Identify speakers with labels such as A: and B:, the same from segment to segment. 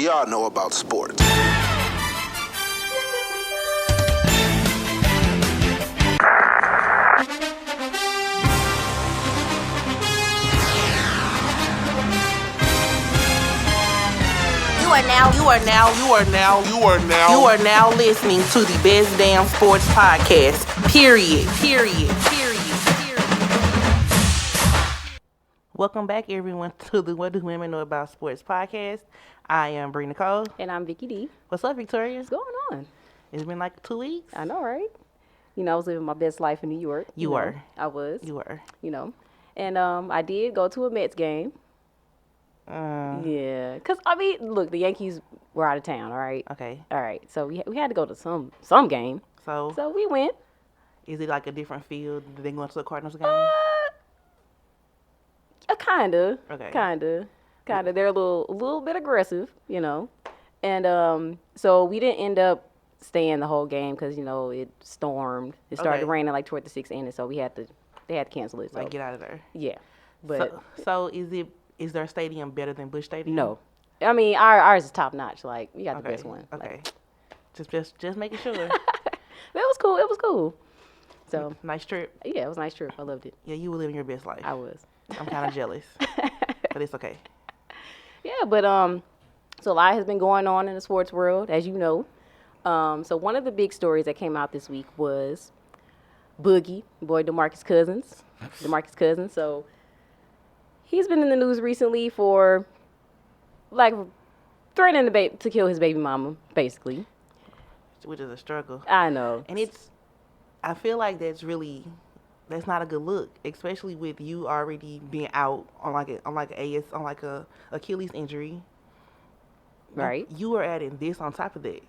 A: y'all know about sports?
B: You are now listening to the Best Damn Sports Podcast. Period. Welcome back, everyone, to the What Do Women Know About Sports Podcast. I am Bree Nicole.
C: And I'm Vicky D.
B: What's up, Victoria?
C: What's going on?
B: It's been like 2 weeks.
C: I know, right? You know, I was living my best life in New York.
B: You were.
C: I was.
B: You were.
C: You know. And I did go to a Mets game. Yeah. Because, I mean, look, the Yankees were out of town, all right?
B: Okay.
C: All right. So we had to go to some game. So we went.
B: Is it like a different field than going to the Cardinals game?
C: Kind of.
B: Okay.
C: Kind of. They're a little bit aggressive, you know. And so we didn't end up staying the whole game because, you know, it stormed. It started raining like toward the 6th inning, so they had to cancel it. So.
B: Like, get out of there.
C: Yeah. But
B: so is their stadium better than Busch Stadium?
C: No. I mean, ours is top notch. Like, we got the best one.
B: Okay.
C: Like,
B: just making sure.
C: It was cool. So
B: nice trip.
C: Yeah, it was a nice trip. I loved it.
B: Yeah, you were living your best life.
C: I was.
B: I'm kind of jealous, but it's okay.
C: Yeah, but so a lot has been going on in the sports world, as you know. So one of the big stories that came out this week was Boogie, boy Demarcus Cousins. So he's been in the news recently for like threatening to kill his baby mama, basically.
B: Which is a struggle.
C: I know.
B: And I feel like that's not a good look, especially with you already being out on a Achilles injury.
C: Right.
B: You were adding this on top of that.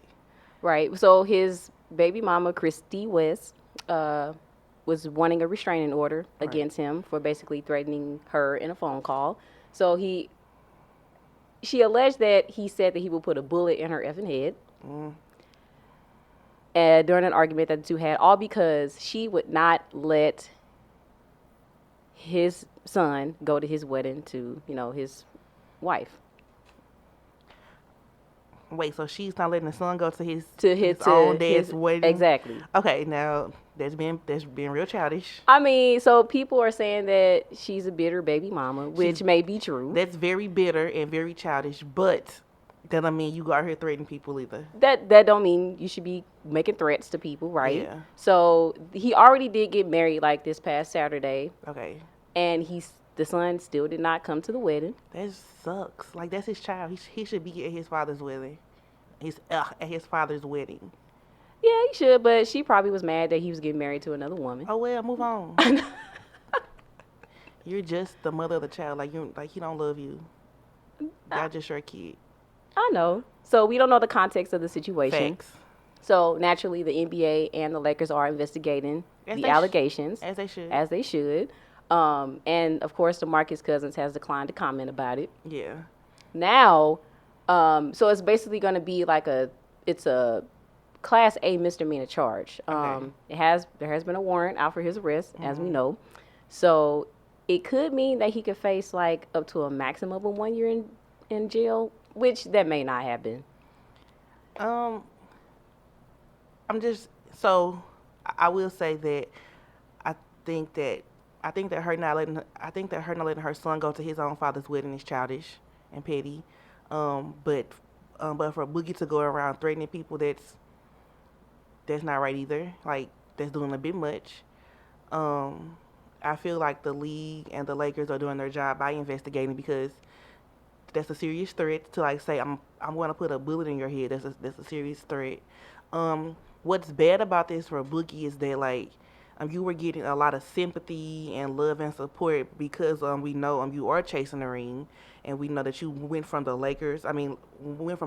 C: Right. So his baby mama, Christy West, was wanting a restraining order against him for basically threatening her in a phone call. So she alleged that he said that he would put a bullet in her effing head. During an argument that the two had, all because she would not let his son go to his wedding to, you know, his wife.
B: Wait, so she's not letting the son go to his own dad's wedding?
C: Exactly.
B: Okay, now that's being real childish.
C: I mean, so people are saying that she's a bitter baby mama, which may be true.
B: That's very bitter and very childish, but that don't mean you go out here threatening people either.
C: That don't mean you should be making threats to people, right?
B: Yeah.
C: So he already did get married like this past Saturday.
B: Okay.
C: And the son still did not come to the wedding.
B: That sucks. Like, that's his child. He should be at his father's wedding. At his father's wedding.
C: Yeah, he should, but she probably was mad that he was getting married to another woman.
B: Oh well, move on. You're just the mother of the child. He don't love you. Y'all just your kid.
C: I know. So we don't know the context of the situation.
B: Facts.
C: So naturally, the NBA and the Lakers are investigating the allegations.
B: As they should.
C: As they should. And of course, Demarcus Cousins has declined to comment about it.
B: Yeah.
C: Now, so it's basically going to be like it's a Class A misdemeanor charge.
B: Okay.
C: There has been a warrant out for his arrest, as we know. So it could mean that he could face like up to a maximum of 1 year in jail, which that may not happen.
B: I will say that I think that her not letting her son go to his own father's wedding is childish and petty. But for Boogie to go around threatening people, that's not right either. Like, that's doing a bit much. I feel like the league and the Lakers are doing their job by investigating, because that's a serious threat to, like, say I'm going to put a bullet in your head. That's a serious threat. What's bad about this for Boogie is that, like, you were getting a lot of sympathy and love and support because we know you are chasing the ring, and we know that you went from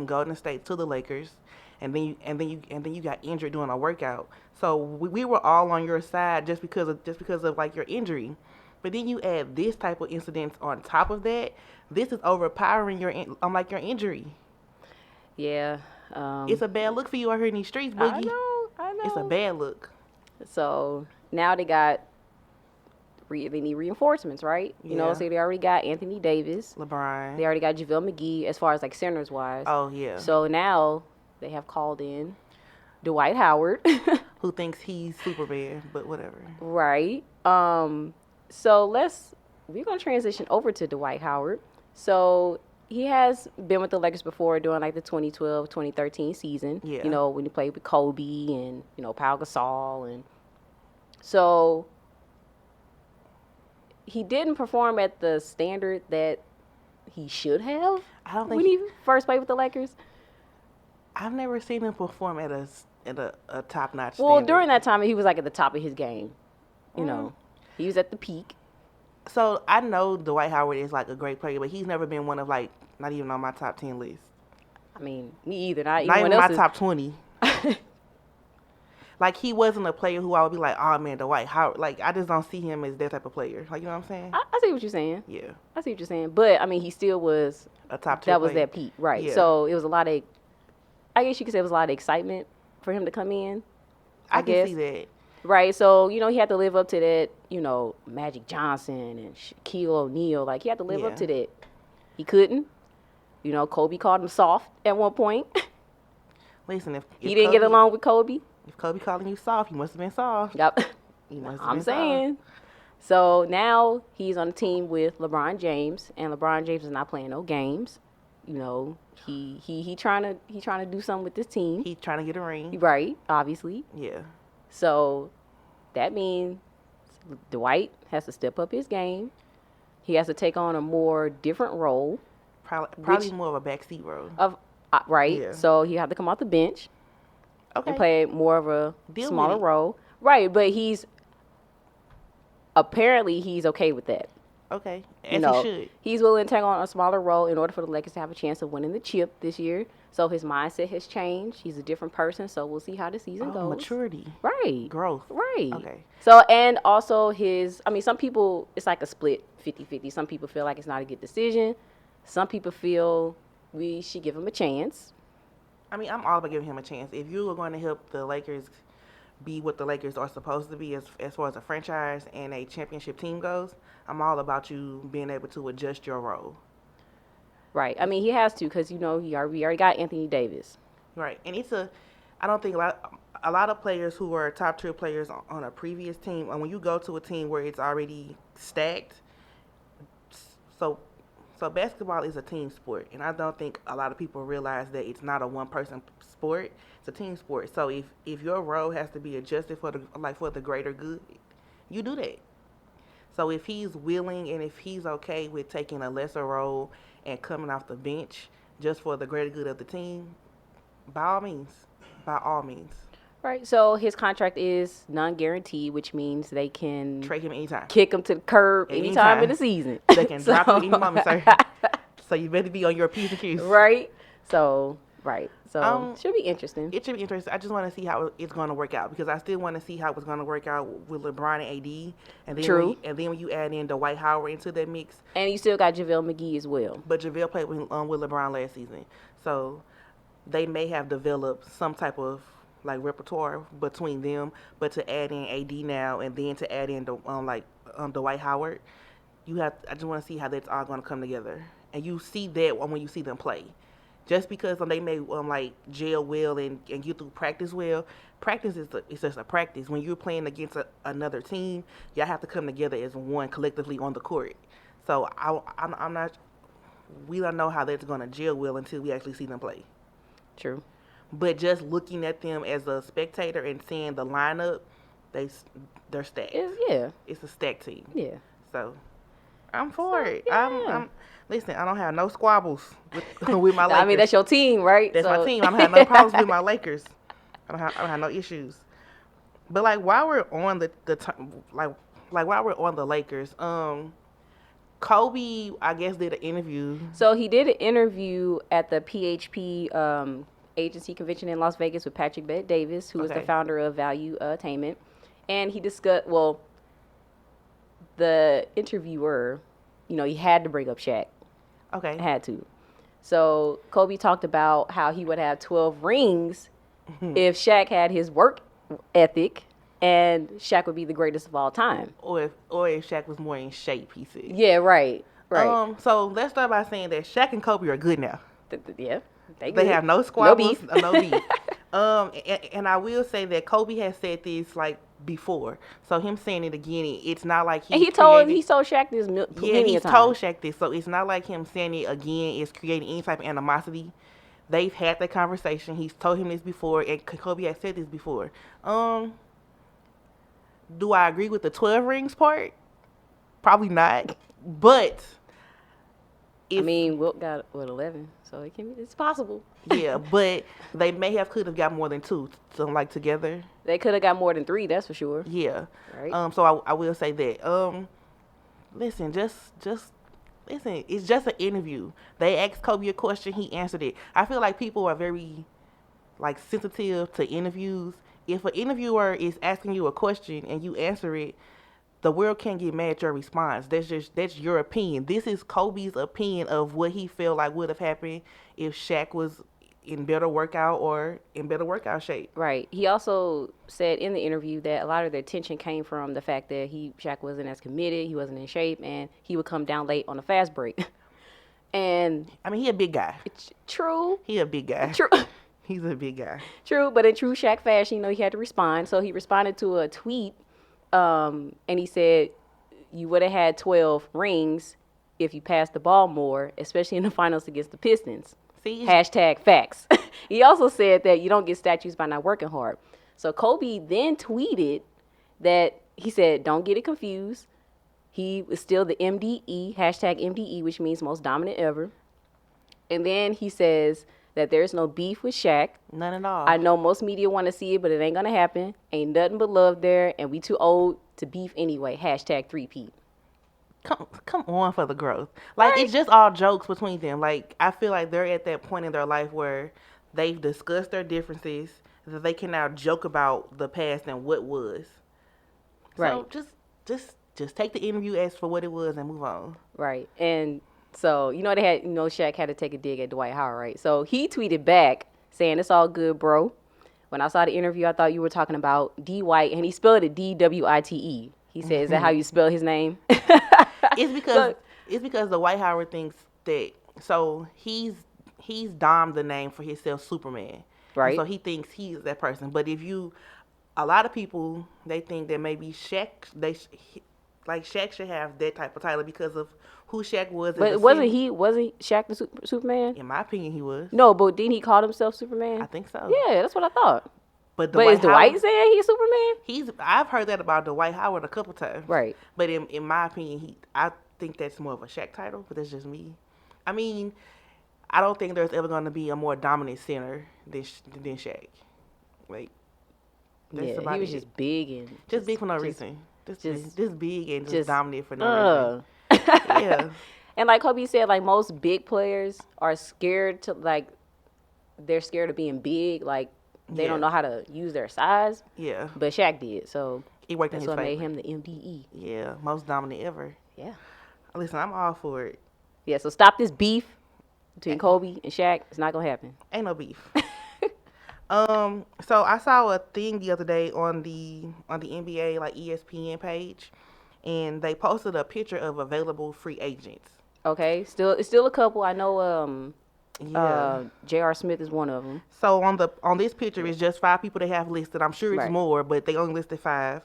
B: Golden State to the Lakers, and then you got injured doing a workout. So we were all on your side just because of like your injury. But then you add this type of incidents on top of that. This is overpowering your injury.
C: Yeah.
B: It's a bad look for you out here in these streets, Boogie.
C: I know.
B: It's a bad look.
C: So now they got they need reinforcements, right? You know, so they already got Anthony Davis.
B: LeBron.
C: They already got JaVale McGee as far as like centers wise.
B: Oh, yeah.
C: So now they have called in Dwight Howard.
B: Who thinks he's Superman, but whatever.
C: Right. So we're going to transition over to Dwight Howard. So he has been with the Lakers before during like the 2012, 2013 season.
B: Yeah.
C: You know, when he played with Kobe and, you know, Pau Gasol. And so he didn't perform at the standard that he should have.
B: I don't think
C: when he first played with the Lakers.
B: I've never seen him perform at a top-notch
C: Well,
B: standard.
C: during that time, he was like at the top of his game. You know, he was at the peak.
B: So I know Dwight Howard is like a great player, but he's never been one of like, not even on my top 10 list.
C: I mean, me either. Not
B: even
C: my
B: top 20. Like, he wasn't a player who I would be like, oh man, Dwight Howard. Like, I just don't see him as that type of player. Like, you know what I'm saying?
C: I see what you're saying.
B: Yeah.
C: I see what you're saying. But I mean, he still was
B: a top 10
C: That was
B: player.
C: that peak, right?
B: Yeah.
C: So it was a lot of, I guess you could say it was a lot of excitement for him to come in.
B: I
C: guess.
B: can see that.
C: Right, so, you know, he had to live up to that, you know, Magic Johnson and Shaquille O'Neal. Like, he had to live up to that. He couldn't. You know, Kobe called him soft at one point.
B: Listen, if
C: he didn't get along with Kobe.
B: If Kobe calling you soft, you must have been soft.
C: Yep.
B: I'm
C: saying. So now he's on a team with LeBron James, and LeBron James is not playing no games. You know, he trying to do something with this team.
B: He's trying to get a ring.
C: Right, obviously.
B: Yeah.
C: So that means Dwight has to step up his game. He has to take on a more different role.
B: Probably more of a backseat role.
C: Right.
B: Yeah.
C: So he have to come off the bench and play more of a smaller role. Right, but apparently he's okay with that.
B: Okay, as
C: you know,
B: he should.
C: He's willing to take on a smaller role in order for the Lakers to have a chance of winning the chip this year. So his mindset has changed. He's a different person. So we'll see how the season goes.
B: Maturity.
C: Right.
B: Growth.
C: Right.
B: Okay.
C: So, and also some people, it's like a split 50-50. Some people feel like it's not a good decision. Some people feel we should give him a chance.
B: I mean, I'm all about giving him a chance. If you are going to help the Lakers be what the Lakers are supposed to be as far as a franchise and a championship team goes, I'm all about you being able to adjust your role.
C: Right. I mean, he has to because, you know, we already got Anthony Davis.
B: Right. And I don't think a lot of players who are top tier players on a previous team, and when you go to a team where it's already stacked, so basketball is a team sport, and I don't think a lot of people realize that it's not a one-person sport. It's a team sport. So if your role has to be adjusted for the greater good, you do that. So if he's willing and if he's okay with taking a lesser role and coming off the bench just for the greater good of the team, by all means.
C: Right. So his contract is non-guaranteed, which means they can
B: trade him anytime,
C: kick him to the curb anytime in the season.
B: They can drop you any moment, sir. So you better be on your P's and Q's.
C: Right. So should be interesting.
B: It should be interesting. I just want to see how it's going to work out because I still want to see how it's going to work out with LeBron and AD. And then
C: True.
B: Then when you add in Dwight Howard into that mix,
C: and you still got JaVale McGee as well.
B: But JaVale played with LeBron last season, so they may have developed some type of like repertoire between them. But to add in AD now and then to add in Dwight Howard, I just want to see how that's all going to come together. And you see that when you see them play. Just because they may gel well and get through practice well, practice it's just a practice. When you're playing against another team, y'all have to come together as one collectively on the court. So I'm not. We don't know how that's gonna gel well until we actually see them play.
C: True.
B: But just looking at them as a spectator and seeing the lineup, they're stacked. It's a stacked team.
C: Yeah.
B: So I'm for it.
C: Yeah.
B: Listen, I don't have no squabbles with my Lakers.
C: I mean, that's your team, right?
B: That's my team. I don't have no problems with my Lakers. I don't have no issues. But while we're on while we're on the Lakers, Kobe, I guess, did an interview.
C: So he did an interview at the PHP agency convention in Las Vegas with Patrick Bet-Davis, who is the founder of Value Attainment, and he discussed. Well, the interviewer, he had to bring up Shaq.
B: Okay.
C: Had to. So Kobe talked about how he would have 12 rings if Shaq had his work ethic and Shaq would be the greatest of all time.
B: Or if Shaq was more in shape, he said.
C: Yeah, right.
B: So let's start by saying that Shaq and Kobe are good now.
C: Yeah,
B: they have no squabbles, no beef. And I will say that Kobe has said this like before, so him saying it again, it's not like
C: he told Shaq this
B: he told Shaq this, so it's not like him saying it again is creating any type of animosity. They've had that conversation. He's told him this before, and Kobe has said this before. Do I agree with the 12 rings part? Probably not, but.
C: Wilt got 11, so it's possible.
B: Yeah, but they could have got more than 2, something like together.
C: They could have got more than 3, that's for sure.
B: Yeah.
C: Right.
B: So I will say that. Listen, just listen. It's just an interview. They asked Kobe a question, he answered it. I feel like people are very, like, sensitive to interviews. If an interviewer is asking you a question and you answer it, the world can't get mad at your response. That's your opinion. This is Kobe's opinion of what he felt like would have happened if Shaq was in better workout shape.
C: Right. He also said in the interview that a lot of the tension came from the fact that Shaq wasn't as committed, he wasn't in shape, and he would come down late on a fast break. And
B: he a big guy.
C: It's true.
B: He a big guy.
C: True.
B: He's a big guy.
C: True, but in true Shaq fashion, he had to respond. So he responded to a tweet. And he said, you would have had 12 rings if you passed the ball more, especially in the finals against the Pistons.
B: See?
C: #facts. He also said that you don't get statues by not working hard. So Kobe then tweeted that he said, don't get it confused. He was still the MDE, #MDE, which means most dominant ever. And then he says that there's no beef with Shaq.
B: None at all.
C: I know most media want to see it, but it ain't going to happen. Ain't nothing but love there, and we too old to beef anyway. #3P.
B: Come on for the growth. Like, right. It's just all jokes between them. Like, I feel like they're at that point in their life where they've discussed their differences, that they can now joke about the past and what was.
C: Right.
B: So just take the interview as for what it was and move on.
C: Right. And so, Shaq had to take a dig at Dwight Howard, right? So he tweeted back saying, it's all good, bro. When I saw the interview, I thought you were talking about Dwight, and he spelled it Dwite. He said, is that how you spell his name?
B: It's because Dwight Howard thinks that, so he's domed the name for himself, Superman.
C: Right.
B: And so he thinks he's that person. But a lot of people, they think that maybe Shaq should have that type of title because of who Shaq was.
C: But wasn't Shaq the Superman?
B: In my opinion, he was.
C: No, but didn't he call himself Superman?
B: I think so.
C: Yeah, that's what I thought.
B: But
C: is Dwight saying he's Superman?
B: I've heard that about Dwight Howard a couple times.
C: Right.
B: But in my opinion, I think that's more of a Shaq title, but that's just me. I mean, I don't think there's ever going to be a more dominant center than Shaq. Like,
C: he was just big and
B: just big for no reason. Just big and just dominant for no reason. Yeah.
C: And like Kobe said, like most big players are scared they're scared of being big. Like they don't know how to use their size.
B: Yeah.
C: But Shaq did, so
B: it worked in his favor.
C: That's what made him the MDE.
B: Yeah, most dominant ever.
C: Yeah.
B: Listen, I'm all for it.
C: Yeah, so stop this beef between Kobe and Shaq. It's not gonna happen.
B: Ain't no beef. So I saw a thing the other day on the NBA like ESPN page, and they posted a picture of available free agents.
C: Okay, it's still a couple. I know. J.R. Smith is one of them.
B: So on this picture, it's just 5 people they have listed. I'm sure it's more, but they only listed 5.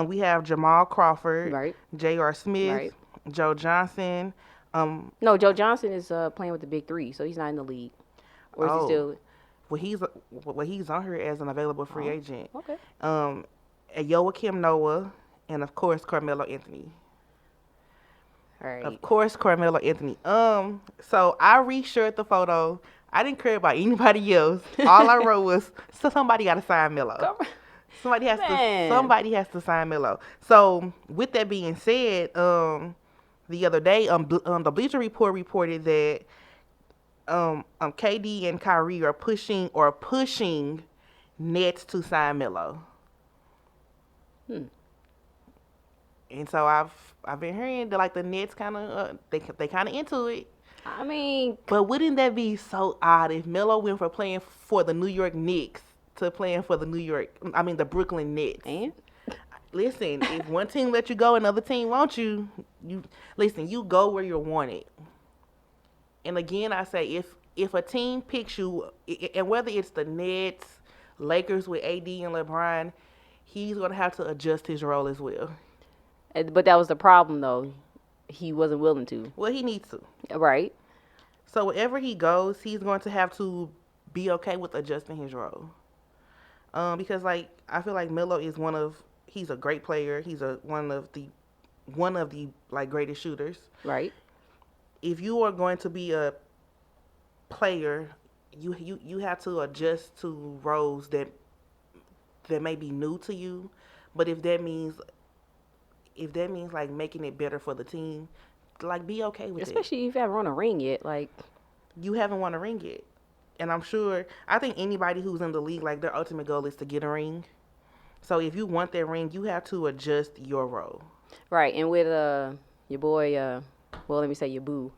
B: We have Jamal Crawford,
C: right?
B: J.R. Smith,
C: right?
B: Joe Johnson.
C: No, Joe Johnson is playing with the Big Three, so he's not in the league. Or is he still?
B: Well, he's on here as an available free agent.
C: Okay.
B: Joakim Noah, and of course Carmelo Anthony.
C: All right.
B: Of course, Carmelo Anthony. So I reshared the photo. I didn't care about anybody else. All I wrote was, somebody got to sign Melo. Somebody has to sign Melo. So with that being said, the other day, the Bleacher Report reported that KD and Kyrie are pushing Nets to sign Melo. And so I've been hearing that like the Nets kind of they kind of into it.
C: I mean,
B: but wouldn't that be so odd if Melo went from playing for the New York Knicks to playing for the Brooklyn Nets?
C: And
B: listen, if one team let you go, another team wants you. You go where you're wanted. And again, I say if a team picks you, and whether it's the Nets, Lakers with AD and LeBron, he's gonna have to adjust his role as well.
C: But that was the problem, though. He wasn't willing to.
B: Well, he needs to.
C: Right.
B: So wherever he goes, he's going to have to be okay with adjusting his role. Because like I feel like Melo is he's a great player. He's one of the like greatest shooters.
C: Right.
B: If you are going to be a player, you have to adjust to roles that may be new to you. But if that means like making it better for the team, like be okay with it.
C: Especially if you haven't won a ring yet. Like,
B: you haven't won a ring yet. And I think anybody who's in the league, like their ultimate goal is to get a ring. So if you want that ring, you have to adjust your role.
C: Right. And with your boy, well, let me say your boo,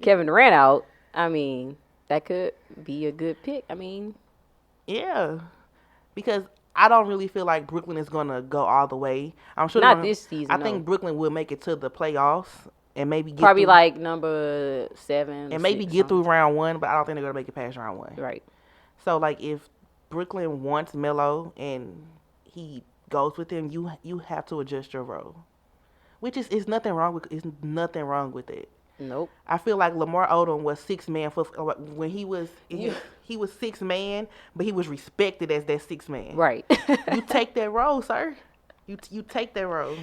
C: Kevin Durant out, I mean, that could be a good pick. I mean.
B: Yeah. Because I don't really feel like Brooklyn is going to go all the way. I'm sure
C: not this season.
B: I think Brooklyn will make it to the playoffs and maybe get
C: probably like number 7
B: and maybe get through round 1, but I don't think they're going to make it past round 1.
C: Right.
B: So like if Brooklyn wants Melo and he goes with him, you have to adjust your role. Which is nothing wrong with it.
C: Nope.
B: I feel like Lamar Odom was 6 man when he was he was 6 man, but he was respected as that 6 man.
C: Right.
B: You take that role, sir. You take that role.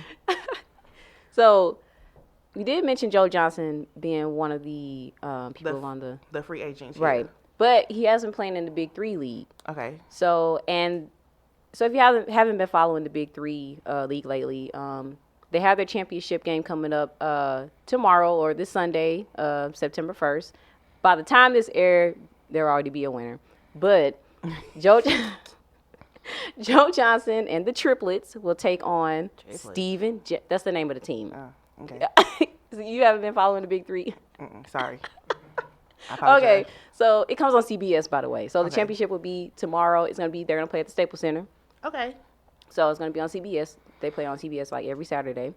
C: So, we did mention Joe Johnson being one of the people on
B: the free agents.
C: Right.
B: Yeah.
C: But he has been playing in the Big 3 league.
B: Okay.
C: So if you haven't been following the Big 3 league lately, they have their championship game coming up tomorrow or this Sunday, September 1st. By the time this airs, there'll already be a winner. But Joe Johnson and the triplets will take on Steven. That's the name of the team.
B: Okay.
C: So you haven't been following the Big 3?
B: Sorry.
C: Okay, so it comes on CBS, by the way. So the championship will be tomorrow. They're going to play at the Staples Center.
B: Okay.
C: So it's going to be on CBS. They play on CBS like every Saturday.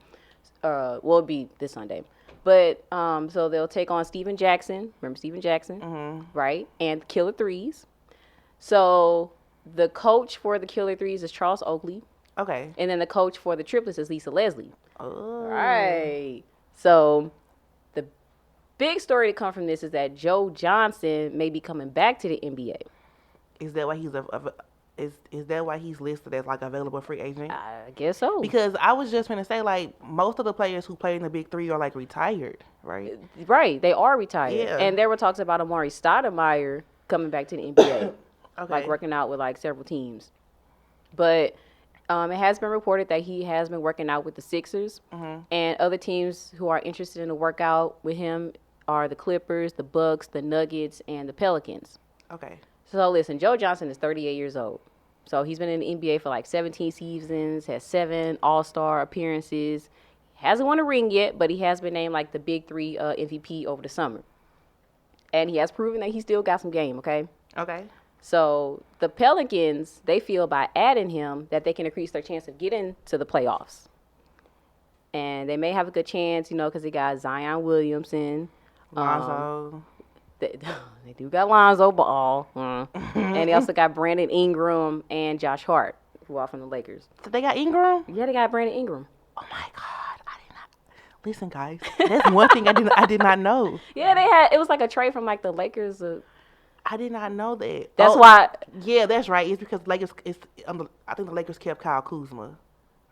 C: It'll be this Sunday. But so they'll take on Steven Jackson. Remember Steven Jackson?
B: Mm-hmm.
C: Right? And the Killer Threes. So the coach for the Killer Threes is Charles Oakley.
B: Okay.
C: And then the coach for the triplets is Lisa Leslie.
B: Oh.
C: Right. So the big story to come from this is that Joe Johnson may be coming back to the NBA.
B: Is that why is that why he's listed as like available free agent?
C: I guess so.
B: Because I was just gonna say like most of the players who play in the Big 3 are like retired, right?
C: Right, they are retired.
B: Yeah.
C: And there were talks about Amari Stoudemire coming back to the NBA,
B: Okay.
C: like working out with like several teams. But it has been reported that he has been working out with the Sixers, and other teams who are interested in a workout with him are the Clippers, the Bucks, the Nuggets, and the Pelicans.
B: Okay.
C: So listen, Joe Johnson is 38 years old. So he's been in the NBA for like 17 seasons, has 7 All-Star appearances. Hasn't won a ring yet, but he has been named like the Big 3 MVP over the summer. And he has proven that he still got some game, okay?
B: Okay.
C: So the Pelicans, they feel by adding him that they can increase their chance of getting to the playoffs. And they may have a good chance, because they got Zion Williamson.
B: Lonzo.
C: They do got Lonzo Ball. And they also got Brandon Ingram and Josh Hart, who are from the Lakers.
B: So they got Ingram?
C: Yeah, they got Brandon Ingram.
B: Oh my God. I did not. Listen, guys. That's one thing I did not know.
C: Yeah, it was like a trade from like the Lakers.
B: I did not know that.
C: That's why.
B: Yeah, that's right. It's because Lakers. I think the Lakers kept Kyle Kuzma,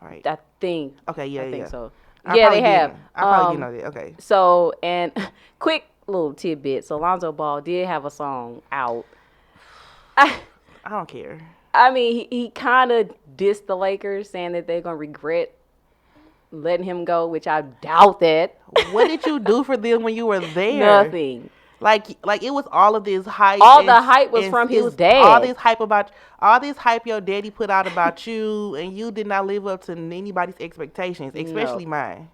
B: right?
C: I think.
B: Okay, yeah,
C: I think so.
B: I
C: Yeah, they have.
B: I probably didn't know that. Okay.
C: So, and quick little tidbit. So Lonzo Ball did have a song out.
B: I don't care.
C: I mean, he kind of dissed the Lakers, saying that they're gonna regret letting him go, which I doubt that.
B: What did you do for them when you were there?
C: Nothing.
B: Like it was all of this hype.
C: All the hype was from his dad.
B: All this hype your daddy put out about you, and you did not live up to anybody's expectations, especially mine.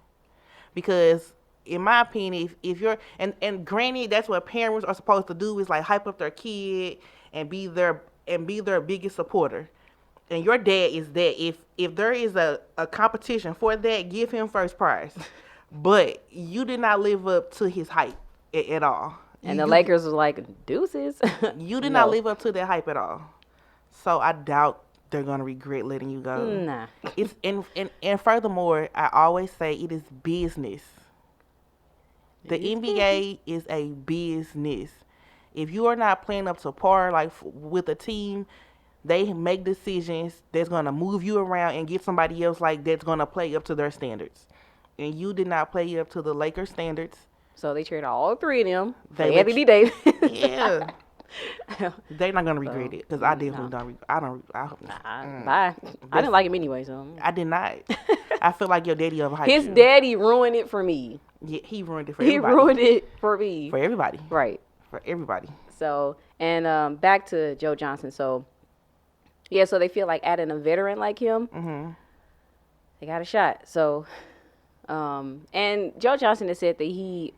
B: Because in my opinion, if you're and granted, that's what parents are supposed to do, is like hype up their kid and be their biggest supporter. and your dad is that. If there is a competition for that, give him first prize. But you did not live up to his hype at all.
C: And the Lakers was like, deuces.
B: You did
C: No.
B: not live up to that hype at all. So I doubt they're gonna regret letting you go.
C: Nah.
B: It's and furthermore, I always say it is business. The NBA is a business. If you are not playing up to par, like with a team, they make decisions that's gonna move you around and get somebody else like that's gonna play up to their standards. And you did not play up to the Lakers standards.
C: So they traded all three of them for
B: They let
C: Anthony Davis.
B: Yeah. They're not gonna regret it because I definitely don't. I don't.
C: Bye. I didn't like him anyway, so.
B: I did not. I feel like your daddy overhyped
C: His
B: you.
C: daddy ruined it for me.
B: Yeah, he ruined it for
C: He
B: everybody.
C: ruined it for me.
B: For everybody.
C: Right.
B: For everybody.
C: So, and back to Joe Johnson. So, yeah, so they feel like adding a veteran like him, they got a shot. So, and Joe Johnson has said that he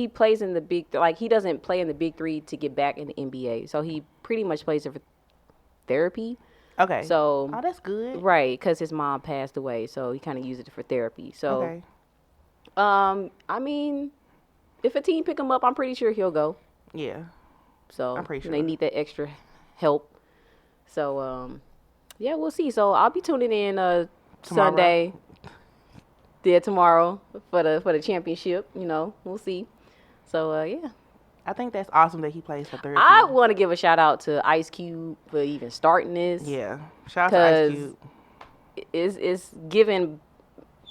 C: plays in the he doesn't play in the big three to get back in the NBA. So he pretty much plays it for therapy.
B: Okay.
C: So,
B: oh, that's good.
C: right, because his mom passed away, so he kind of used it for therapy. So,
B: Okay.
C: I mean, if a team pick him up, I'm pretty sure he'll go.
B: Yeah.
C: So
B: I'm pretty sure.
C: they need that extra help. So yeah, we'll see. So I'll be tuning in Sunday. Yeah, tomorrow for the championship. You know, we'll see. So yeah.
B: I think that's awesome that he plays for therapy.
C: I want to give a shout out to Ice Cube for even starting this.
B: Yeah. Shout out to Ice Cube.
C: It's giving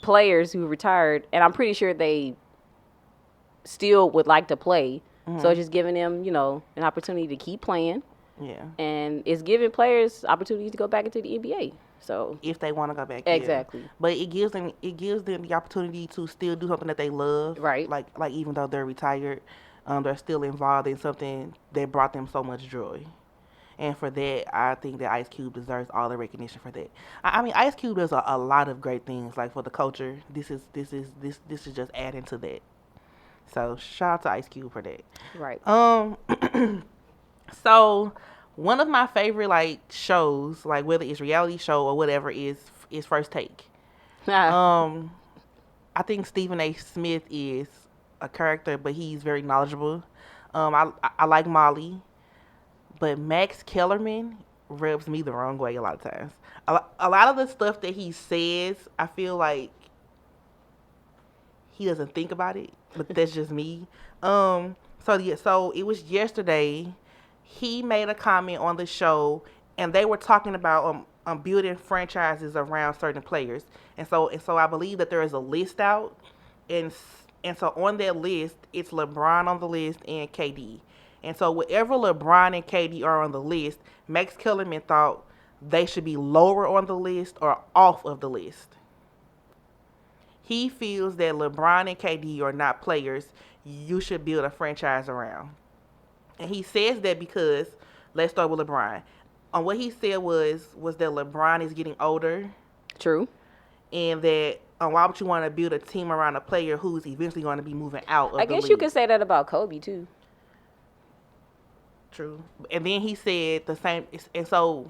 C: players who retired, and I'm pretty sure they still would like to play. So it's just giving them, an opportunity to keep playing.
B: Yeah.
C: And it's giving players opportunities to go back into the NBA. So
B: if they want to go back.
C: exactly.
B: Yeah. But it gives them the opportunity to still do something that they love.
C: Right.
B: Like even though they're retired, they're still involved in something that brought them so much joy. And for that, I think that Ice Cube deserves all the recognition for that. I mean, Ice Cube does a lot of great things, like for the culture. This is just adding to that. So shout out to Ice Cube for that.
C: Right.
B: So one of my favorite shows, like whether it's reality show or whatever, is First Take. I think Stephen A. Smith is a character, but he's very knowledgeable. I like Molly, but Max Kellerman rubs me the wrong way a lot of times. A lot of the stuff that he says, I feel like he doesn't think about it, but that's just me. So it was yesterday. He made a comment on the show, and they were talking about building franchises around certain players, and so I believe that there is a list out, and so on that list, it's LeBron on the list and KD, and so wherever LeBron and KD are on the list, Max Kellerman thought they should be lower on the list or off of the list. He feels that LeBron and KD are not players you should build a franchise around. And he says that because, let's start with LeBron. What he said was that LeBron is getting older.
C: True.
B: And that why would you want to build a team around a player who's eventually going to be moving out of the league?
C: I guess you could say that about Kobe, too.
B: True. And then he said the same. And so,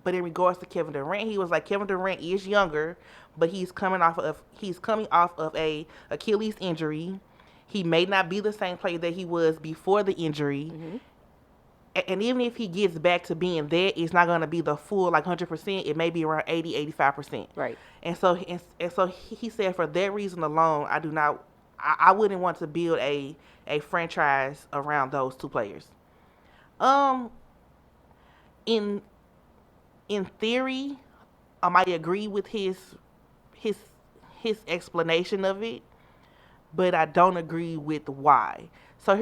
B: but in regards to Kevin Durant, he was like, Kevin Durant is younger, but he's coming off of a Achilles injury. He may not be the same player that he was before the injury. Mm-hmm. And even if he gets back to being that, it's not going to be the full 100%. It may be around 80, 85%.
C: Right.
B: And so he said for that reason alone, I wouldn't want to build a franchise around those two players. In theory, I might agree with his explanation of it, but I don't agree with why. So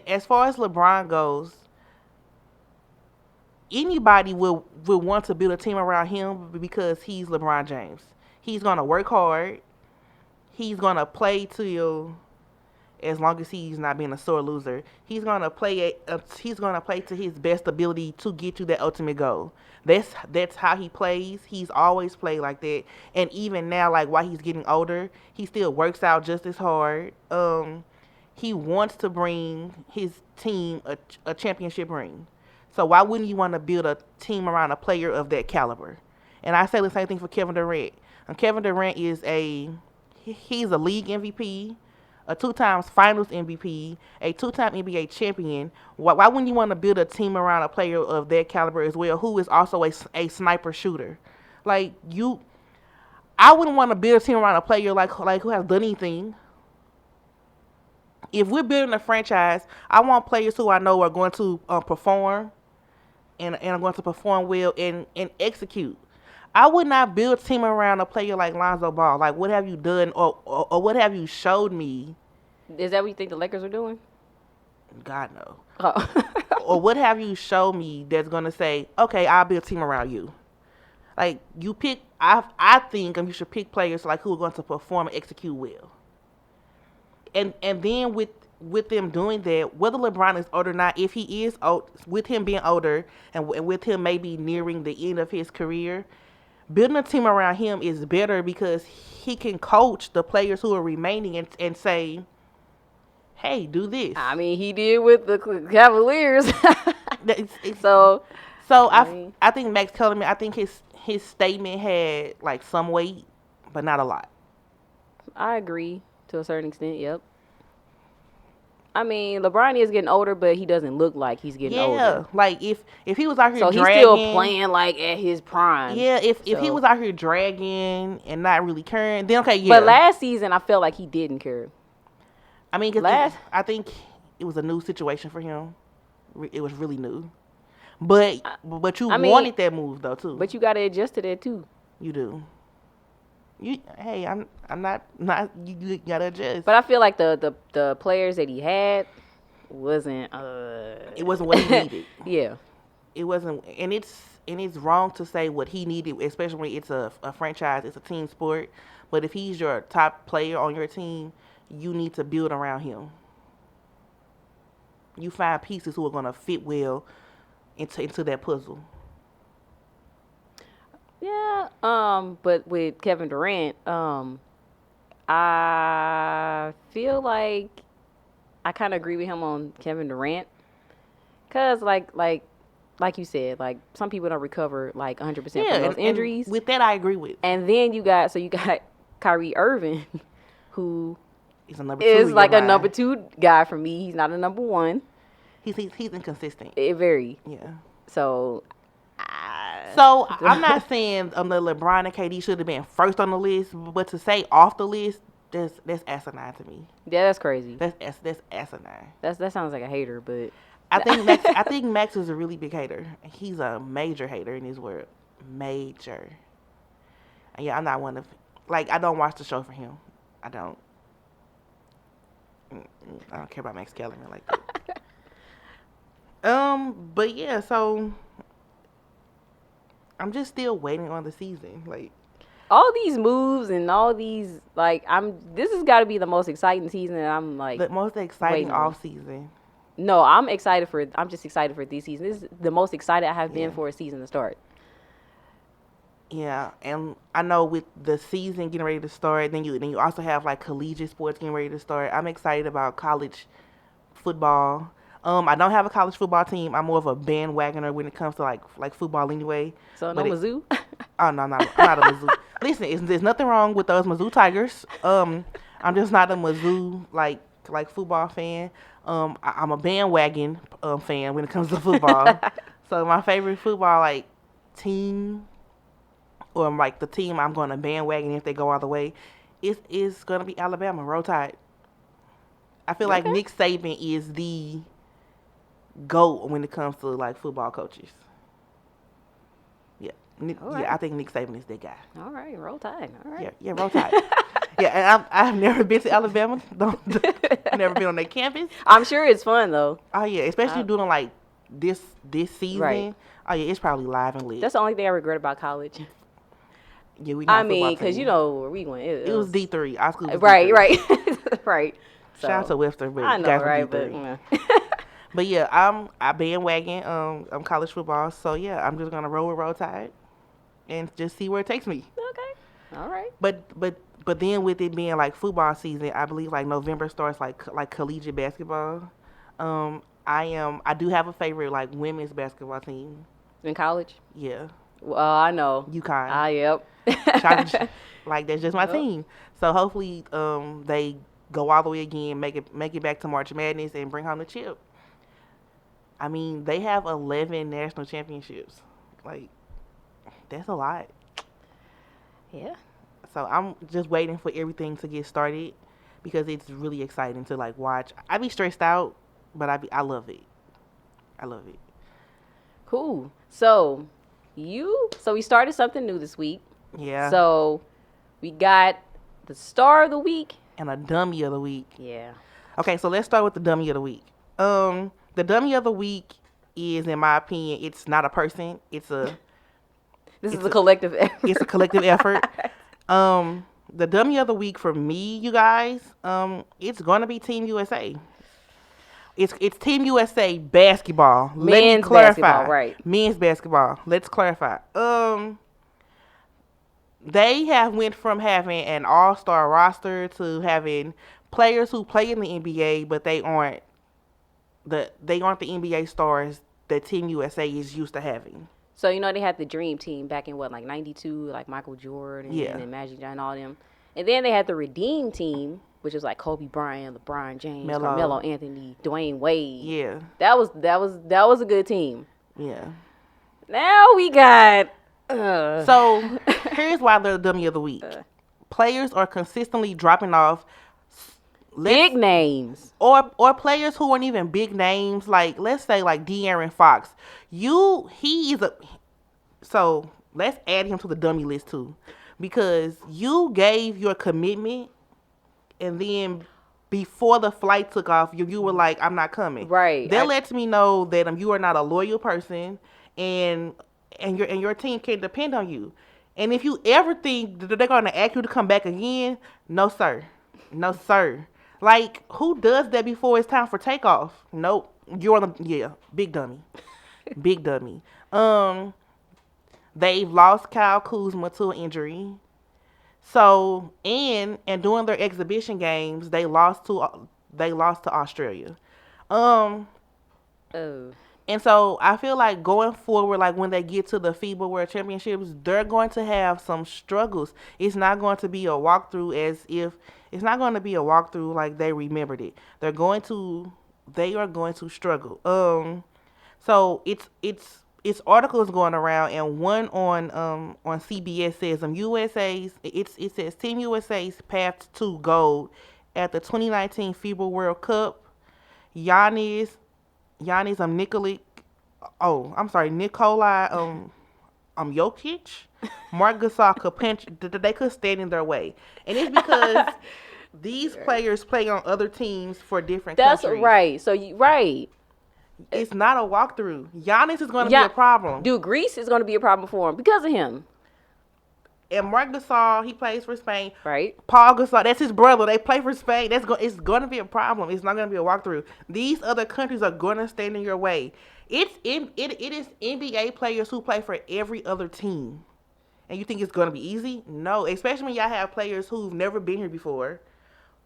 B: as far as LeBron goes, anybody will want to build a team around him because he's LeBron James. He's gonna work hard. He's gonna play till as long as he's not being a sore loser. He's gonna play to his best ability to get to that ultimate goal. That's how he plays. He's always played like that. And even now, while he's getting older, he still works out just as hard. He wants to bring his team a championship ring. So why wouldn't you want to build a team around a player of that caliber? And I say the same thing for Kevin Durant. And Kevin Durant is he's a league MVP, a 2 times Finals MVP, a 2-time NBA champion. Why wouldn't you want to build a team around a player of that caliber as well, who is also a sniper shooter? Like I wouldn't want to build a team around a player like who has done anything. If we're building a franchise, I want players who I know are going to perform and are going to perform well and execute. I would not build a team around a player like Lonzo Ball. Like, what have you done or what have you showed me?
C: Is that what you think the Lakers are doing?
B: God, no.
C: Oh.
B: Or what have you showed me that's going to say, okay, I'll build a team around you? Like, you pick, I think you should pick players like who are going to perform and execute well. And then with them doing that, whether LeBron is older or not, if he is old, with him being older and with him maybe nearing the end of his career, building a team around him is better because he can coach the players who are remaining and say, hey, do this.
C: I mean, he did with the Cavaliers.
B: I think Max Kellerman, I think his statement had like some weight, but not a lot.
C: I agree to a certain extent, yep. I mean, LeBron is getting older, but he doesn't look like he's getting older.
B: Yeah, like if he was out here dragging.
C: So he's still playing like at his prime.
B: Yeah, if he was out here dragging and not really caring, then okay, yeah.
C: But last season, I felt like he didn't care.
B: I mean, cause I think it was a new situation for him. It was really new. But you wanted that move though too.
C: But you got to adjust to that too.
B: You do. I'm not you gotta adjust.
C: But I feel like the players that he had wasn't
B: it wasn't what he needed.
C: Yeah.
B: It wasn't, and it's wrong to say what he needed, especially when it's a franchise, it's a team sport. But if he's your top player on your team, you need to build around him. You find pieces who are gonna fit well into that puzzle.
C: Yeah, but with Kevin Durant, I feel like I kind of agree with him on Kevin Durant, cause like you said, like some people don't recover like 100% from those injuries.
B: With that, I agree with.
C: And then you got Kyrie Irving, who
B: is a number
C: number 2 guy for me. He's not a number 1.
B: He's inconsistent.
C: Very.
B: Yeah.
C: So
B: I'm not saying the LeBron and KD should have been first on the list, but to say off the list, that's asinine to me.
C: Yeah, that's crazy.
B: That's asinine.
C: That sounds like a hater, but
B: I think Max is a really big hater. He's a major hater in this world. Major. And yeah, I'm not one of, like, I don't watch the show for him. I don't care about Max Kellerman like that. But yeah, so I'm just still waiting on the season. Like,
C: all these moves and all these, like, this has got to be the most exciting season, and I'm like
B: the most exciting off season.
C: No, I'm just excited for this season. This is the most excited I have been for a season to start.
B: Yeah, and I know with the season getting ready to start, then you also have like collegiate sports getting ready to start. I'm excited about college football. I don't have a college football team. I'm more of a bandwagoner when it comes to like football anyway.
C: So no Mizzou?
B: Oh no, I'm not a Mizzou. Listen, there's nothing wrong with those Mizzou Tigers. I'm just not a Mizzou like football fan. I'm a bandwagon fan when it comes to football. So my favorite football like team, or like the team I'm going to bandwagon if they go all the way, is going to be Alabama. Roll Tide. I feel like Nick Saban is the GOAT when it comes to like football coaches. Yeah, I think Nick Saban is that guy.
C: All right, Roll Tide. All right.
B: Yeah, Roll Tide. Yeah, and I've never been to Alabama. I've never been on their campus.
C: I'm sure it's fun though.
B: Oh yeah, especially doing like this season.
C: Right.
B: Oh yeah, it's probably live and lit.
C: That's the only thing I regret about college.
B: Yeah,
C: I mean, because you know where we went. It was
B: D3. Our school was
C: right,
B: D3.
C: right. So,
B: shout out to Webster, but
C: I know, right?
B: D3. But yeah, I bandwagon I'm college football, so yeah, I'm just gonna roll with Roll Tide and just see where it takes me.
C: Okay, all right.
B: But then with it being like football season, I believe like November starts like collegiate basketball. I do have a favorite like women's basketball team.
C: In college?
B: Yeah,
C: Well, I know.
B: UConn.
C: Ah, yep.
B: Like that's just my
C: Yep.
B: team. So hopefully, they go all the way again, make it back to March Madness, and bring home the chip. I mean, they have 11 national championships. Like that's a lot.
C: Yeah.
B: So I'm just waiting for everything to get started because it's really exciting to like watch. I be stressed out, but I love it. I love it.
C: Cool. So we started something new this week.
B: Yeah.
C: So we got the star of the week.
B: And a dummy of the week.
C: Yeah.
B: Okay, so let's start with the dummy of the week. The dummy of the week is, in my opinion, it's not a person. It's a
C: This is a collective effort.
B: it's a collective effort. The dummy of the week for me, you guys, it's gonna be Team USA. It's Team USA basketball. Let me
C: Men's
B: clarify.
C: basketball, right.
B: Men's basketball. Let's clarify. They have went from having an all-star roster to having players who play in the NBA, but they aren't the NBA stars that Team USA is used to having.
C: So they had the dream team back in like 92, like Michael Jordan
B: Yeah.
C: and Magic Johnson and all them. And then they had the redeem team, which was like Kobe Bryant, LeBron James,
B: Melo.
C: Carmelo Anthony, Dwayne Wade.
B: Yeah.
C: That was a good team.
B: Yeah.
C: Now we got
B: So here's why they're the dummy of the week. Players are consistently dropping off.
C: big names.
B: Or players who aren't even big names, like let's say like De'Aaron Fox. So let's add him to the dummy list too, because you gave your commitment, and then before the flight took off, you were like, I'm not coming.
C: Right.
B: That lets me know that you are not a loyal person, and your team can't depend on you. And if you ever think that they're going to ask you to come back again, no sir, no sir. Like, who does that before it's time for takeoff? Nope. Big dummy. Big dummy. They've lost Kyle Kuzma to an injury. So, and during their exhibition games, they lost to Australia.
C: Oh.
B: And so I feel like going forward, like when they get to the FIBA World Championships, they're going to have some struggles. It's not going to be a walkthrough like they remembered it. They are going to struggle. So it's articles going around, and one on CBS says it says Team USA's path to gold at the 2019 FIBA World Cup. Nikolai Jokic, Mark Gasol they could stand in their way. And it's because these players play on other teams for different countries.
C: That's right. So right.
B: It's not a walkthrough. Giannis is going to be a problem.
C: Dude, Greece is going to be a problem for him because of him.
B: And Mark Gasol, he plays for Spain.
C: Right.
B: Paul Gasol, that's his brother. They play for Spain. It's going to be a problem. It's not going to be a walkthrough. These other countries are going to stand in your way. It is NBA players who play for every other team. And you think it's going to be easy? No, especially when y'all have players who've never been here before.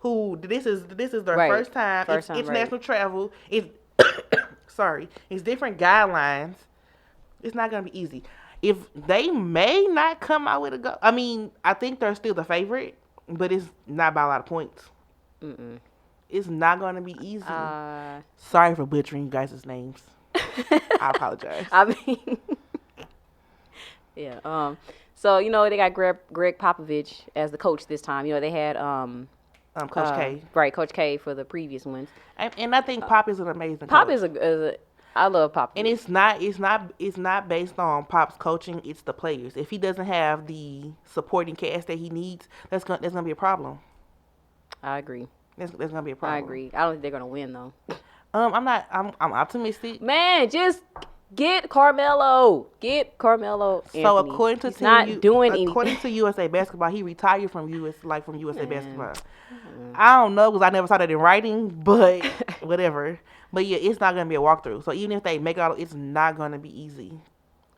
B: Who this is their first time. It's international travel. It's it's different guidelines. It's not going to be easy. If they may not come out with a go, I mean, I think they're still the favorite, but it's not by a lot of points. It's not going to be easy. Sorry for butchering you guys' names. I apologize.
C: I mean, yeah. So they got Greg Popovich as the coach this time. They had
B: Coach K.
C: Right, Coach K for the previous ones.
B: And I think Pop is an amazing
C: Pop
B: coach.
C: I love Pop.
B: And it's not based on Pop's coaching. It's the players. If he doesn't have the supporting cast that he needs, that's gonna be a problem.
C: I agree.
B: That's gonna be a problem.
C: I agree. I don't think they're gonna win though.
B: I'm optimistic.
C: Man, just get Carmelo.
B: So according to
C: anything.
B: to USA Basketball, he retired from USA Basketball. I don't know because I never saw that in writing, but whatever. But yeah, it's not gonna be a walkthrough. So even if they make it out, it's not gonna be easy.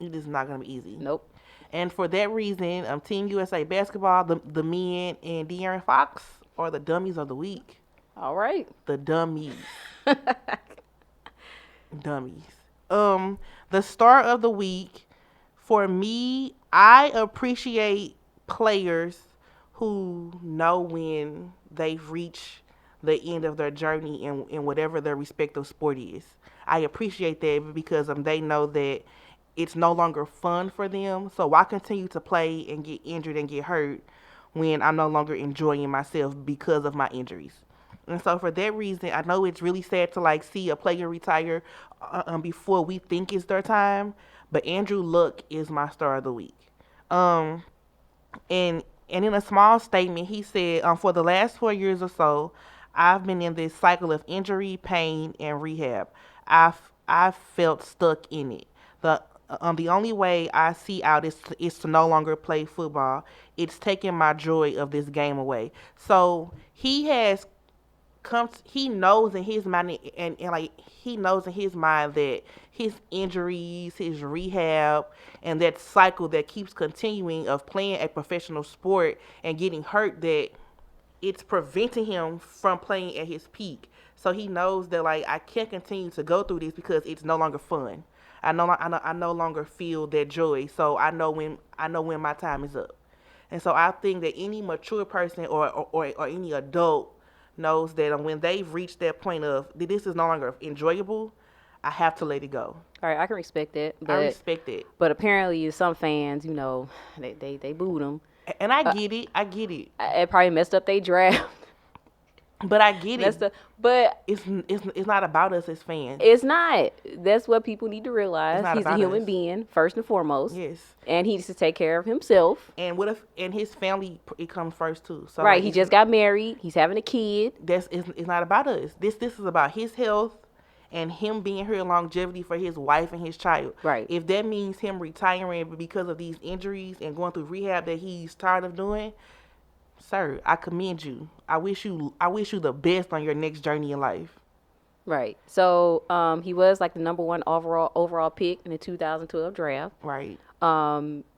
B: It is not gonna be easy.
C: Nope.
B: And for that reason, Team USA Basketball, the men and De'Aaron Fox are the dummies of the week.
C: All right.
B: The dummies. Dummies. The star of the week for me, I appreciate players who know when they've reached the end of their journey in whatever their respective sport is. I appreciate that because they know that it's no longer fun for them. So why continue to play and get injured and get hurt when I'm no longer enjoying myself because of my injuries? And so for that reason, I know it's really sad to like see a player retire before we think it's their time. But Andrew Luck is my star of the week. Um, and in a small statement, he said, for the last 4 years or so, I've been in this cycle of injury, pain, and rehab. I've felt stuck in it. The only way I see out is to no longer play football. It's taking my joy of this game away. So he knows in his mind and like he knows in his mind that his injuries, his rehab, and that cycle that keeps continuing of playing a professional sport and getting hurt, that it's preventing him from playing at his peak. So he knows that like I can't continue to go through this because it's no longer fun. I no longer feel that joy. So I know when my time is up. And so I think that any mature person or any adult knows that when they've reached that point of this is no longer enjoyable, I have to let it go.
C: All right, I can respect that.
B: I respect it.
C: But apparently, some fans, they booed him.
B: And I get it. I get it.
C: It probably messed up their draft.
B: But I get it.
C: But
B: it's not about us as fans.
C: It's not. That's what people need to realize. He's a human being, first and foremost.
B: Yes.
C: And he needs to take care of himself.
B: And his family, it comes first too. So
C: right. He just got married. He's having a kid.
B: It's not about us. This is about his health and him being here in longevity for his wife and his child.
C: Right.
B: If that means him retiring because of these injuries and going through rehab that he's tired of doing, sir, I commend you. I wish you the best on your next journey in life.
C: Right. So he was like the number one overall pick in the 2012 draft.
B: Right.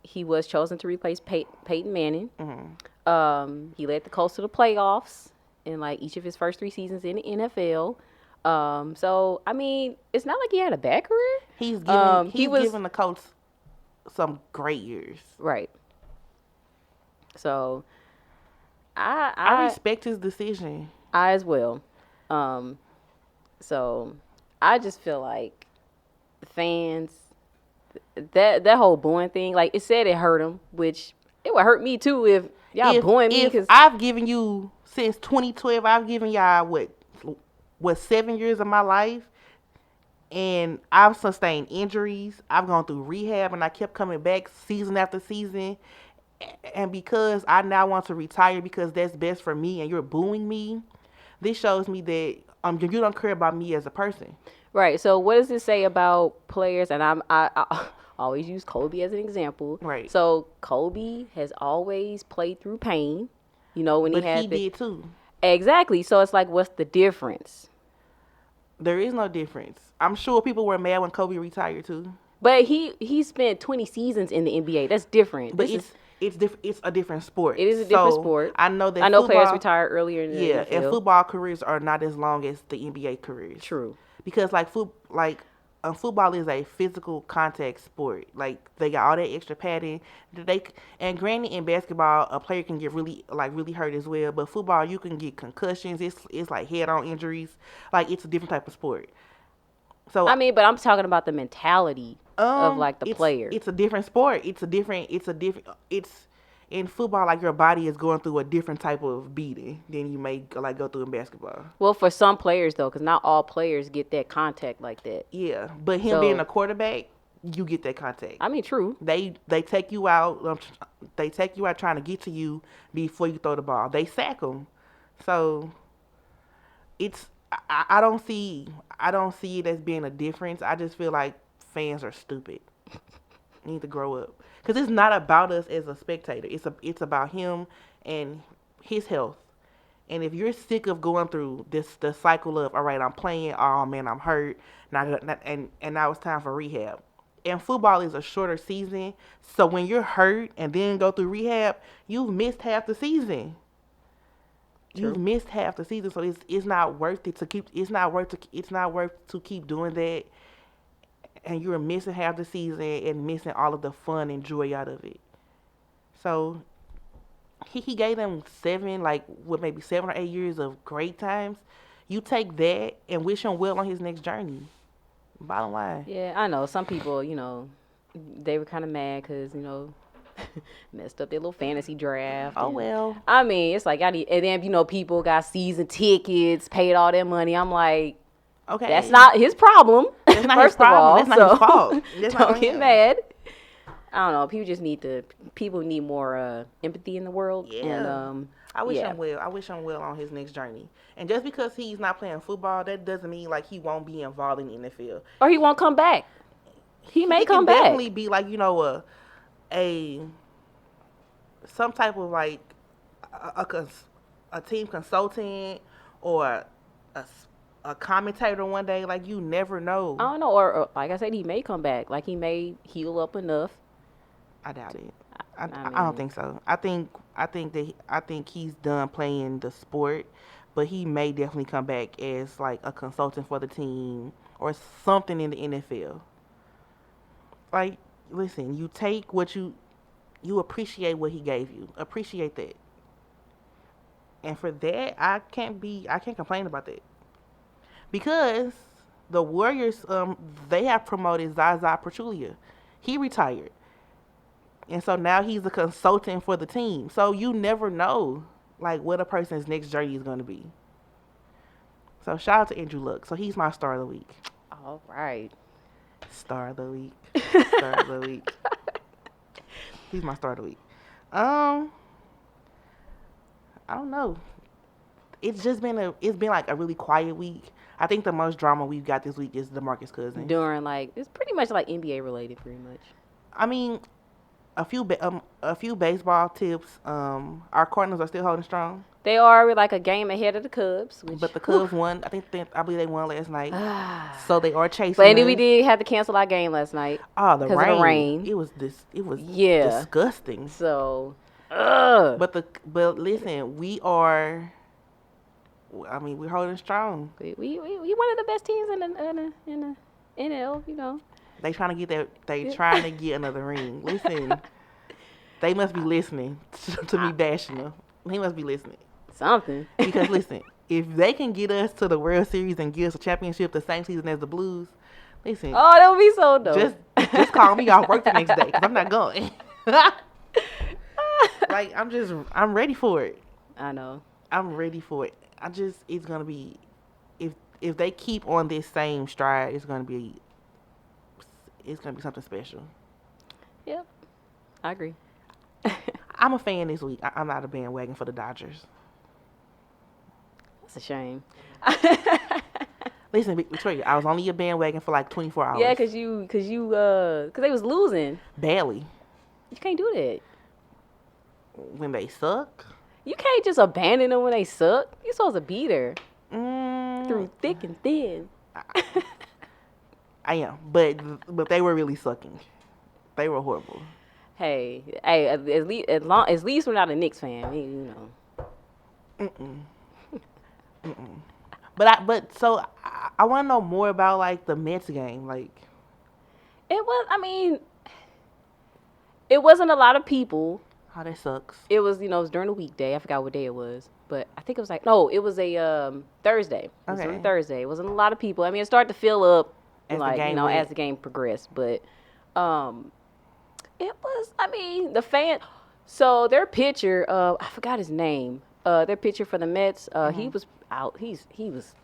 C: He was chosen to replace Peyton Manning.
B: Mm-hmm.
C: He led the Colts to the playoffs in like each of his first 3 seasons in the NFL. So I mean, it's not like he had a bad career.
B: He's given the Colts some great years.
C: Right. So
B: I respect his decision.
C: I as well. So I just feel like the fans, that whole booing thing, like it said it hurt him, which it would hurt me too if y'all booing me.
B: If I've given you since 2012, I've given y'all what 7 years of my life, and I've sustained injuries. I've gone through rehab, and I kept coming back season after season. And because I now want to retire because that's best for me, and you're booing me, this shows me that you don't care about me as a person.
C: Right. So what does this say about players? And I always use Kobe as an example.
B: Right.
C: So Kobe has always played through pain. When
B: he did too.
C: Exactly. So it's like, what's the difference?
B: There is no difference. I'm sure people were mad when Kobe retired too.
C: But he spent 20 seasons in the NBA. That's different.
B: But it's different. It's a different sport.
C: It is a different sport.
B: I know
C: players retire earlier in the NFL.
B: And football careers are not as long as the NBA careers.
C: True.
B: Because football is a physical contact sport. Like they got all that extra padding. And granted, in basketball, a player can get really hurt as well. But football, you can get concussions. It's like head-on injuries. Like it's a different type of sport. So
C: I mean, but I'm talking about the mentality of like the player.
B: It's a different sport. It's in football, like your body is going through a different type of beating than you may like go through in basketball.
C: Well, for some players though, because not all players get that contact like that.
B: Yeah, but him being a quarterback, you get that contact.
C: I mean, true.
B: They take you out. They take you out trying to get to you before you throw the ball. They sack them. So it's I don't see it as being a difference. I just feel like fans are stupid. Need to grow up. Because it's not about us as a spectator. It's about him and his health. And if you're sick of going through the cycle of, all right, I'm playing, oh man, I'm hurt, and now it's time for rehab. And football is a shorter season, so when you're hurt and then go through rehab, you've missed half the season. You've missed half the season, so it's not worth it to keep. It's not worth to keep doing that. And you're missing half the season and missing all of the fun and joy out of it. So he gave them maybe 7 or 8 years of great times. You take that and wish him well on his next journey. Bottom line.
C: Yeah, I know. Some people, they were kind of mad because, messed up their little fantasy draft.
B: Oh, well.
C: I mean, it's like, and then, people got season tickets, paid all their money. I'm like, okay, that's not his problem.
B: That's not his problem. That's not his fault.
C: Don't get mad. I don't know. People need more empathy in the world.
B: Yeah.
C: And,
B: I wish him well. I wish him well on his next journey. And just because he's not playing football, that doesn't mean like he won't be involved in the NFL.
C: Or he won't come back. He may come back.
B: Definitely be like, some type of like a team consultant or a commentator one day. Like, you never know.
C: I don't know. Or like I said, he may come back. Like, he may heal up enough.
B: I doubt it. I don't think so. I think he's done playing the sport, but he may definitely come back as like a consultant for the team or something in the NFL. Like, listen, you take what you appreciate what he gave you. Appreciate that. And for that, I can't complain about that. Because the Warriors, they have promoted Zaza Pachulia. He retired. And so now he's a consultant for the team. So you never know, like, what a person's next journey is going to be. So shout out to Andrew Luck. So he's my star of the week.
C: All right.
B: Star of the week. Star of the week. He's my star of the week. I don't know. It's been like a really quiet week. I think the most drama we've got this week is Demarcus Cousins.
C: It's pretty much like NBA related, pretty much.
B: I mean, a few baseball tips. Our Cardinals are still holding strong.
C: They are like a game ahead of the Cubs.
B: But the Cubs won. I believe they won last night. So they are chasing.
C: But we did have to cancel our game last night.
B: Oh, because of the rain. It was disgusting.
C: So,
B: But listen, we're holding strong.
C: We one of the best teams in the NL.
B: They trying to get another ring. Listen, they must be listening to me bashing them. He must be listening.
C: Something.
B: Because listen, if they can get us to the World Series and give us a championship the same season as the Blues, listen.
C: Oh, that would be so dope.
B: Just call me off work the next day because I'm not going. Like, I'm ready for it.
C: I know.
B: I'm ready for it. It's gonna be, if they keep on this same stride, it's gonna be something special.
C: Yep, I agree.
B: I'm a fan this week. I'm not a bandwagon for the Dodgers.
C: That's a shame.
B: Listen, Victoria, I was only a bandwagon for like 24 hours.
C: Yeah, cause they was losing
B: badly.
C: You can't do that
B: when they suck.
C: You can't just abandon them when they suck. You're supposed to be there through thick and thin.
B: I am, but they were really sucking. They were horrible.
C: Hey, at least we're not a Knicks fan,
B: But I want to know more about like the Mets game. Like,
C: it wasn't a lot of people.
B: Oh, that sucks.
C: It was, it was during the weekday. I forgot what day it was, but I think it was it was a Thursday. It was a Thursday. It wasn't a lot of people. I mean, it started to fill up as the game progressed, but it was. I mean, the fan. So their pitcher, I forgot his name. Their pitcher for the Mets, he was out. He was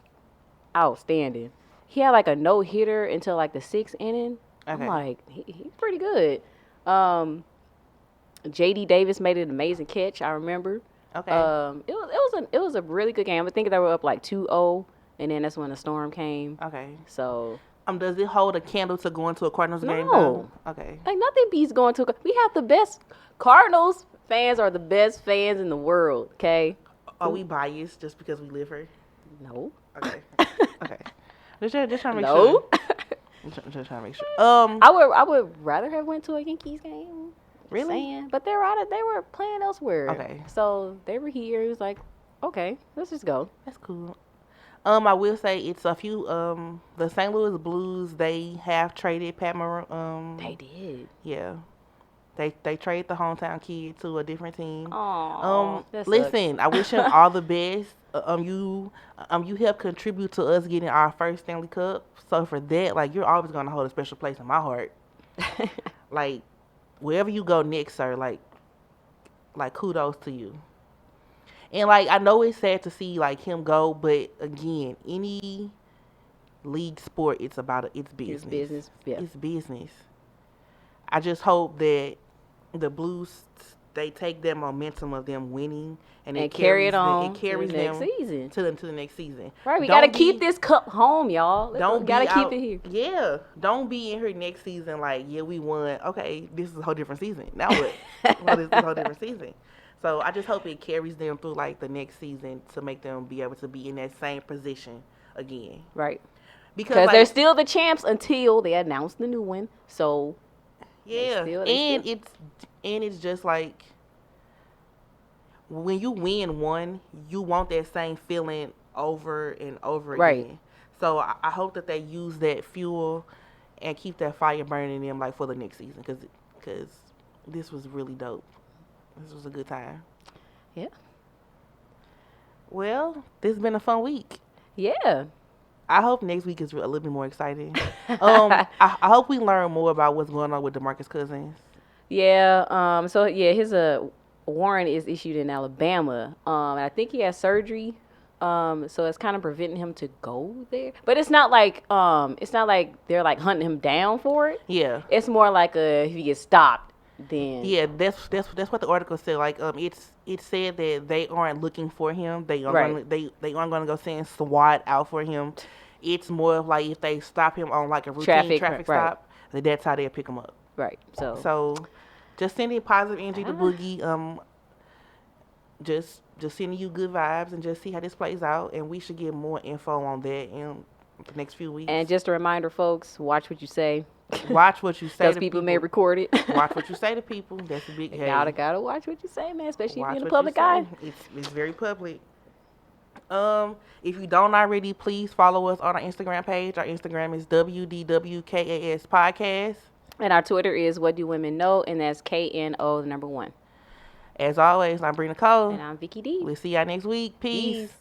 C: outstanding. He had like a no hitter until like the 6th inning. Okay. I'm like, he's pretty good. J.D. Davis made an amazing catch. I remember.
B: Okay.
C: It was a really good game. I think they were up like 2-0, and then that's when the storm came.
B: Okay.
C: So.
B: Does it hold a candle to going to a Cardinals game?
C: No.
B: Okay.
C: Like, nothing beats going to. We have the best. Cardinals fans are the best fans in the world. Okay.
B: Are we biased just because we live here?
C: No.
B: Okay. Okay. Just trying to make
C: sure.
B: Just trying to make sure.
C: I would rather have went to a Yankees game.
B: Really?
C: But they were playing elsewhere.
B: Okay.
C: So they were here. It was like Okay, let's just go.
B: That's cool. I will say it's a few. The St. Louis Blues, they have traded Pat Maroon.
C: They did.
B: Yeah, they traded the hometown kid to a different team.
C: Oh,
B: Listen, I wish him all the best. You helped contribute to us getting our first Stanley Cup. So for that, like, you're always gonna hold a special place in my heart. Like, wherever you go next, sir, like kudos to you. And like, I know it's sad to see like him go, but again, any league sport, it's business.
C: It's business. Yeah.
B: It's business. I just hope that the Blues, they take that momentum of them winning and it
C: carry it on
B: it carries
C: to the next
B: them
C: season.
B: to the next season.
C: Right, we gotta keep this cup home, y'all.
B: We
C: gotta keep it here.
B: Yeah, don't be in here next season like, yeah, we won. Okay, this is a whole different season. Now what? Well, this is a whole different season. So I just hope it carries them through like the next season to make them be able to be in that same position again.
C: Right.
B: Because
C: like, they're still the champs until they announce the new one. So
B: yeah, it's just like, when you win one, you want that same feeling over and over again. So I hope that they use that fuel and keep that fire burning in them like for the next season, because this was really dope. This was a good time.
C: Yeah.
B: Well, this has been a fun week.
C: Yeah.
B: I hope next week is a little bit more exciting. I hope we learn more about what's going on with Demarcus Cousins.
C: Yeah. So yeah, his warrant is issued in Alabama. And I think he has surgery. So it's kind of preventing him to go there. But it's not like they're like hunting him down for it.
B: Yeah.
C: It's more like if he gets stopped, then
B: yeah, that's what the article said. Like, it said that they aren't looking for him. They aren't gonna go send SWAT out for him. It's more of like, if they stop him on like a routine traffic stop, that's how they'll pick him up.
C: Right.
B: So just sending positive energy to Boogie. Just sending you good vibes, and just see how this plays out. And we should get more info on that in the next few weeks.
C: And just a reminder, folks, watch what you say.
B: Watch what you say.
C: Because people may record it.
B: Watch what you say to people. That's a big hey.
C: Gotta watch what you say, man. Especially if you're in the public eye.
B: It's very public. If you don't already, please follow us on our Instagram page. Our Instagram is WDWKAS Podcast.
C: And our Twitter is What Do Women Know? And that's KNO, the number 1.
B: As always, I'm Brina Cole.
C: And I'm Vicky D.
B: We'll see y'all next week. Peace.